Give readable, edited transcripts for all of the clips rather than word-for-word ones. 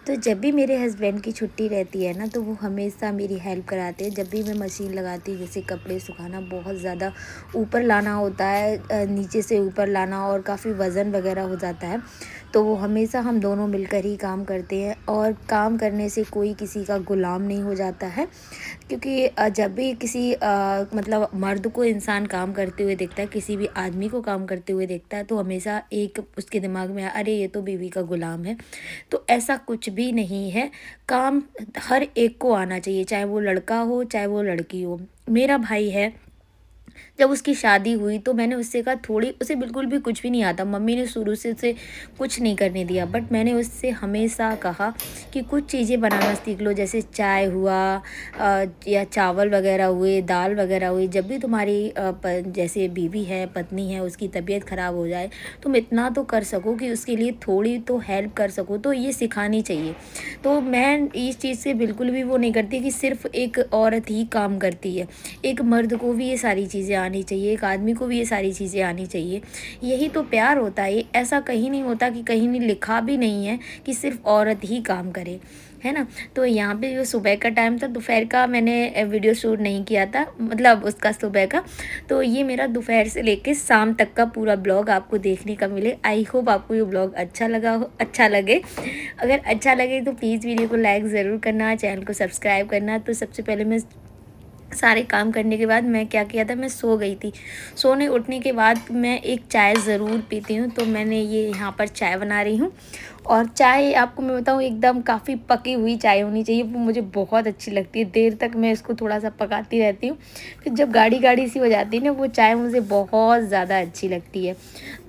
तो जब भी मेरे हस्बैंड की छुट्टी रहती है ना, तो वो हमेशा मेरी हेल्प कराते हैं। जब भी मैं मशीन लगाती हूँ, जैसे कपड़े सुखाना बहुत ज़्यादा ऊपर लाना होता है, नीचे से ऊपर लाना, और काफ़ी वज़न वगैरह हो जाता है, तो वो हमेशा हम दोनों मिलकर ही काम करते हैं। और काम करने से कोई किसी का गुलाम नहीं हो जाता है, क्योंकि जब भी किसी मतलब मर्द को इंसान काम करते हुए देखता है, किसी भी आदमी को काम करते हुए देखता है, तो हमेशा एक उसके दिमाग में अरे ये तो बीवी का गुलाम है। तो ऐसा कुछ भी नहीं है। काम हर एक को आना चाहिए, चाहे वो लड़का हो चाहे वो लड़की हो। मेरा भाई है, जब उसकी शादी हुई तो मैंने उससे कहा, थोड़ी उसे बिल्कुल भी कुछ भी नहीं आता, मम्मी ने शुरू से उसे कुछ नहीं करने दिया, बट मैंने उससे हमेशा कहा कि कुछ चीज़ें बनाना सीख लो, जैसे चाय हुआ, या चावल वगैरह हुए, दाल वगैरह हुई। जब भी तुम्हारी जैसे बीवी है, पत्नी है, उसकी तबीयत ख़राब हो जाए, तुम इतना तो कर सको कि उसके लिए थोड़ी तो हेल्प कर सको, तो ये सिखानी चाहिए। तो मैं इस चीज़ से बिल्कुल भी वो नहीं करती कि सिर्फ़ एक औरत ही काम करती है। एक मर्द को भी ये सारी चीज़ें आनी चाहिए, एक आदमी को भी ये सारी चीज़ें आनी चाहिए। यही तो प्यार होता है। ऐसा कहीं नहीं होता, कि कहीं नहीं लिखा भी नहीं है कि सिर्फ़ औरत ही काम करे, है ना? तो यहाँ पे जो सुबह का टाइम था, दोपहर का मैंने वीडियो शूट नहीं किया था, मतलब उसका सुबह का। तो ये मेरा दोपहर से लेके शाम तक का पूरा ब्लॉग आपको देखने का मिले। आई होप आपको ये ब्लॉग अच्छा लगा हो, अच्छा लगे। अगर अच्छा लगे तो प्लीज़ वीडियो को लाइक ज़रूर करना, चैनल को सब्सक्राइब करना। तो सबसे पहले मैं सारे काम करने के बाद मैं क्या किया था, मैं सो गई थी। सोने उठने के बाद मैं एक चाय ज़रूर पीती हूँ, तो मैंने ये यहाँ पर चाय बना रही हूँ। और चाय आपको मैं बताऊँ, एकदम काफ़ी पकी हुई चाय होनी चाहिए, वो मुझे बहुत अच्छी लगती है। देर तक मैं इसको थोड़ा-सा पकाती रहती हूँ, फिर जब गाढ़ी-गाढ़ी सी हो जाती है ना, वो चाय मुझे बहुत ज़्यादा अच्छी लगती है।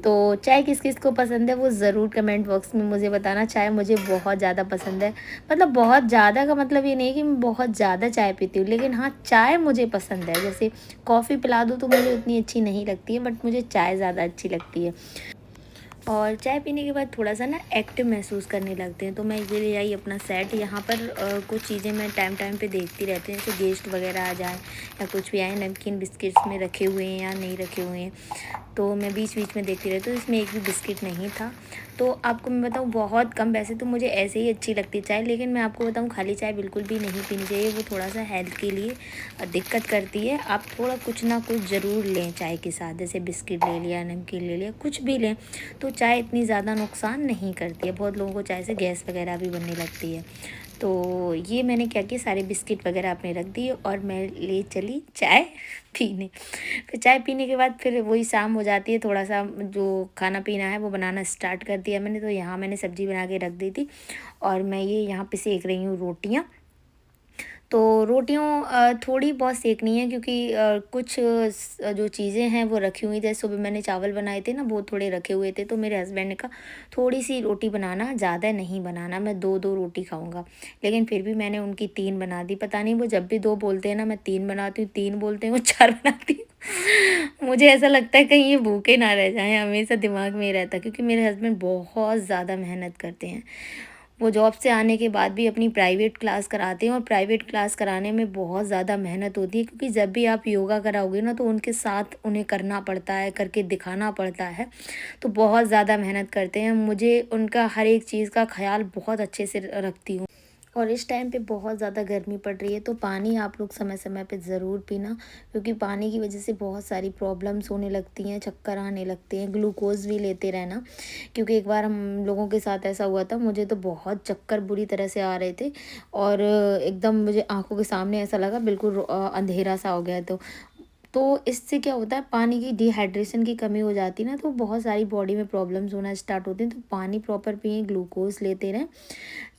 तो चाय किस-किस को पसंद है, वो ज़रूर कमेंट बॉक्स में मुझे बताना। चाय मुझे बहुत ज़्यादा पसंद है। मतलब बहुत ज़्यादा का मतलब ये नहीं कि मैं बहुत ज़्यादा चाय पीती हूँ, लेकिन हाँ, चाय मुझे पसंद है। जैसे कॉफ़ी पिला दो तो मुझे उतनी अच्छी नहीं लगती है, बट मुझे चाय ज़्यादा अच्छी लगती है। और चाय पीने के बाद थोड़ा-सा ना एक्टिव महसूस करने लगते हैं, तो मैं ये ले आई अपना सेट। यहाँ पर कुछ चीज़ें मैं टाइम-टाइम पे देखती रहती हूँ, जैसे गेस्ट वगैरह आ जाएँ या कुछ भी आए, नमकीन बिस्किट्स में रखे हुए हैं या नहीं रखे हुए हैं, तो मैं बीच-बीच में देखती रहती हूँ। इसमें एक भी बिस्किट नहीं था। तो आपको मैं बताऊँ, बहुत कम, वैसे तो मुझे ऐसे ही अच्छी लगती है चाय, लेकिन मैं आपको बताऊँ, खाली चाय बिल्कुल भी नहीं पीनी चाहिए, वो थोड़ा-सा हेल्थ के लिए दिक्कत करती है। आप थोड़ा कुछ ना कुछ ज़रूर लें चाय के साथ, जैसे बिस्किट ले लिया, नमकीन ले लिया, कुछ भी लें, तो चाय इतनी ज़्यादा नुकसान नहीं करती है। बहुत लोगों को चाय से गैस वगैरह भी बनने लगती है। तो ये मैंने क्या किया, सारे बिस्किट वगैरह अपने रख दिए और मैं ले चली चाय पीने। फिर चाय पीने के बाद फिर वही शाम हो जाती है, थोड़ा-सा जो खाना पीना है वो बनाना स्टार्ट कर दिया मैंने। तो यहाँ मैंने सब्ज़ी बना के रख दी थी, और मैं ये यहाँ पे सेक रही हूँ रोटियाँ। तो रोटियों थोड़ी बहुत सेकनी है, क्योंकि कुछ जो चीज़ें हैं वो रखी हुई, जैसे सुबह मैंने चावल बनाए थे ना, वो थोड़े रखे हुए थे, तो मेरे हस्बैंड ने कहा थोड़ी सी रोटी बनाना, ज़्यादा नहीं बनाना, मैं 2-2 रोटी खाऊंगा। लेकिन फिर भी मैंने उनकी 3 बना दी। पता नहीं वो जब भी 2 बोलते हैं ना, मैं 3 बनाती हूँ, 3 बोलते हैं वो 4 बनाती हूँ। मुझे ऐसा लगता है कहीं ये भूखे ना रह जाएं, हमेशा दिमाग में ही रहता है, क्योंकि मेरे हस्बैंड बहुत ज़्यादा मेहनत करते हैं। वो जॉब से आने के बाद भी अपनी प्राइवेट क्लास कराते हैं, और प्राइवेट क्लास कराने में बहुत ज़्यादा मेहनत होती है, क्योंकि जब भी आप योगा कराओगे ना, तो उनके साथ उन्हें करना पड़ता है, करके दिखाना पड़ता है। तो बहुत ज़्यादा मेहनत करते हैं। मुझे उनका हर एक चीज़ का ख़्याल बहुत अच्छे से रखती हूँ। और इस टाइम पे बहुत ज़्यादा गर्मी पड़ रही है, तो पानी आप लोग समय समय पे ज़रूर पीना, क्योंकि पानी की वजह से बहुत सारी प्रॉब्लम्स होने लगती हैं, चक्कर आने लगते हैं। ग्लूकोज़ भी लेते रहना, क्योंकि एक बार हम लोगों के साथ ऐसा हुआ था, मुझे तो बहुत चक्कर बुरी तरह से आ रहे थे, और एकदम मुझे आंखों के सामने ऐसा लगा बिल्कुल अंधेरा सा हो गया। तो इससे क्या होता है, पानी की डिहाइड्रेशन की कमी हो जाती है ना, तो बहुत सारी बॉडी में प्रॉब्लम्स होना स्टार्ट होती हैं। तो पानी प्रॉपर पिएं, ग्लूकोज लेते रहें,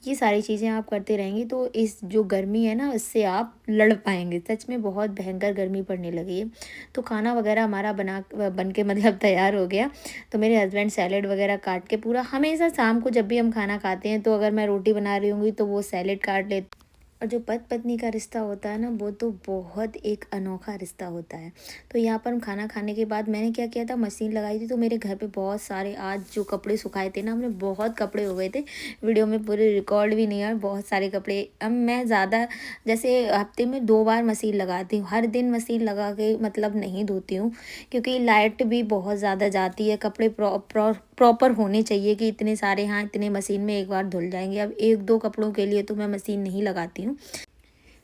ये सारी चीज़ें आप करते रहेंगे तो इस जो गर्मी है ना, इससे आप लड़ पाएंगे। सच में बहुत भयंकर गर्मी पड़ने लगी है। तो खाना वगैरह हमारा बन के मतलब तैयार हो गया। तो मेरे हस्बैंड सैलेड वगैरह काट के, पूरा हमेशा शाम को जब भी हम खाना खाते हैं, तो अगर मैं रोटी बना रही होंगी तो वो सैलेड काट लेते। और जो पति पत्नी का रिश्ता होता है ना, वो तो बहुत एक अनोखा रिश्ता होता है। तो यहाँ पर हम खाना खाने के बाद मैंने क्या किया था, मशीन लगाई थी, तो मेरे घर पे बहुत सारे आज जो कपड़े सुखाए थे ना, हमने बहुत कपड़े हो गए थे। वीडियो में पूरे रिकॉर्ड भी नहीं है, बहुत सारे कपड़े। अब मैं ज़्यादा, जैसे हफ्ते में 2 बार मशीन लगाती हूँ, हर दिन मशीन लगा के मतलब नहीं धोती हूँ, क्योंकि लाइट भी बहुत ज़्यादा जाती है, कपड़े प्रॉपर होने चाहिए कि इतने सारे, हाँ इतने मशीन में एक बार धुल जाएंगे। अब एक दो कपड़ों के लिए तो मैं मशीन नहीं लगाती हूँ।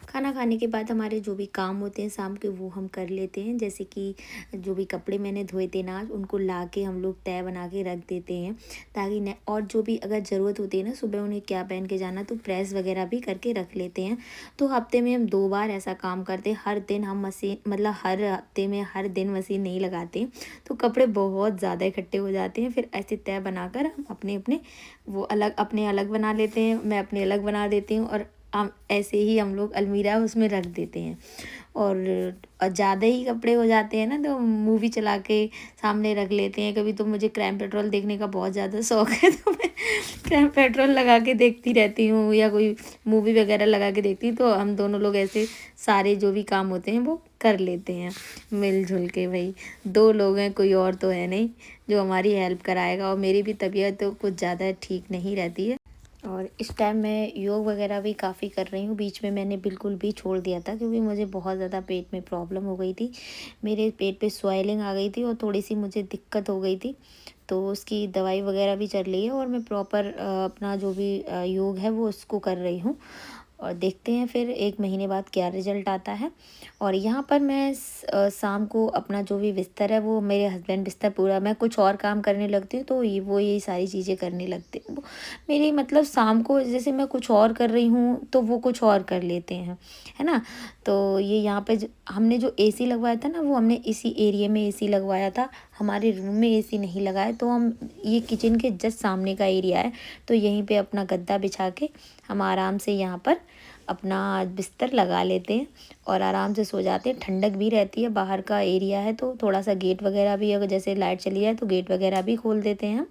खाना खाने के बाद हमारे जो भी काम होते हैं शाम के, वो हम कर लेते हैं। जैसे कि जो भी कपड़े मैंने धोए थे ना आज, उनको ला के हम लोग तय बना के रख देते हैं, ताकि न, और जो भी अगर ज़रूरत होती है ना सुबह उन्हें क्या पहन के जाना, तो प्रेस वगैरह भी करके रख लेते हैं। तो हफ्ते में हम 2 बार ऐसा काम करते हैं। हर दिन हम मशीन, मतलब हर हफ्ते में हर दिन मशीन नहीं लगाते, तो कपड़े बहुत ज़्यादा इकट्ठे हो जाते हैं। फिर ऐसे तय बनाकर हम अपने अपने वो अलग, अपने अलग बना लेते हैं, मैं अपने अलग बना देती हूँ, और हम ऐसे ही हम लोग अलमीरा उसमें रख देते हैं। और ज़्यादा ही कपड़े हो जाते हैं ना, तो मूवी चला के सामने रख लेते हैं। कभी तो मुझे क्राइम पेट्रोल देखने का बहुत ज़्यादा शौक है, तो मैं क्राइम पेट्रोल लगा के देखती रहती हूँ, या कोई मूवी वगैरह लगा के देखती हूँ। तो हम दोनों लोग ऐसे सारे जो भी काम होते हैं वो कर लेते हैं मिलजुल के। भाई 2 लोग हैं, कोई और तो है नहीं जो हमारी हेल्प कराएगा। और मेरी भी तबीयत तो कुछ ज़्यादा ठीक नहीं रहती है, और इस टाइम मैं योग वगैरह भी काफ़ी कर रही हूँ। बीच में मैंने बिल्कुल भी छोड़ दिया था, क्योंकि मुझे बहुत ज़्यादा पेट में प्रॉब्लम हो गई थी। मेरे पेट पे स्वेलिंग आ गई थी और थोड़ी सी मुझे दिक्कत हो गई थी, तो उसकी दवाई वगैरह भी चल रही है। और मैं प्रॉपर अपना जो भी योग है वो उसको कर रही हूँ, और देखते हैं फिर 1 महीने बाद क्या रिज़ल्ट आता है। और यहाँ पर मैं शाम को अपना जो भी बिस्तर है, वो मेरे हस्बैंड बिस्तर पूरा, मैं कुछ और काम करने लगती हूँ तो ये वो यही सारी चीज़ें करने लगते हैं। वो मेरी मतलब शाम को जैसे मैं कुछ और कर रही हूँ तो वो कुछ और कर लेते हैं, है ना। तो ये यहाँ पे हमने जो एसी लगवाया था ना, वो हमने इसी एरिया में एसी लगवाया था। हमारे रूम में एसी नहीं लगाया, तो हम, ये किचन के जस्ट सामने का एरिया है, तो यहीं पे अपना गद्दा बिछा के हम आराम से यहाँ पर अपना बिस्तर लगा लेते हैं और आराम से सो जाते हैं। ठंडक भी रहती है, बाहर का एरिया है तो थोड़ा सा गेट वगैरह भी, अगर जैसे लाइट चली जाए तो गेट वगैरह भी खोल देते हैं हम।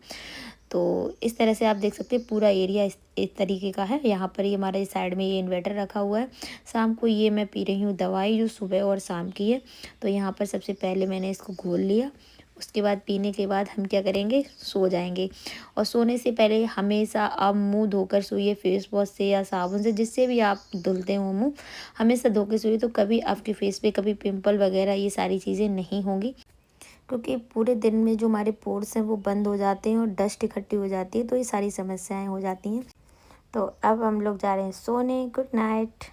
तो इस तरह से आप देख सकते हैं पूरा एरिया इस तरीके का है। यहाँ पर ही हमारे साइड में ये इन्वर्टर रखा हुआ है। शाम को ये मैं पी रही हूँ दवाई, जो सुबह और शाम की है। तो यहाँ पर सबसे पहले मैंने इसको घोल लिया, उसके बाद पीने के बाद हम क्या करेंगे, सो जाएंगे। और सोने से पहले हमेशा आप मुंह धोकर सोइए, फेस वॉश से या साबुन से, जिससे भी आप धुलते हो मुंह, हमेशा धो के सोइए। तो कभी आपके फेस पे कभी पिंपल वगैरह ये सारी चीज़ें नहीं होंगी, क्योंकि पूरे दिन में जो हमारे पोर्स हैं वो बंद हो जाते हैं और डस्ट इकट्ठी हो जाती है, तो ये सारी समस्याएं हो जाती हैं। तो अब हम लोग जा रहे हैं सोने। Good night.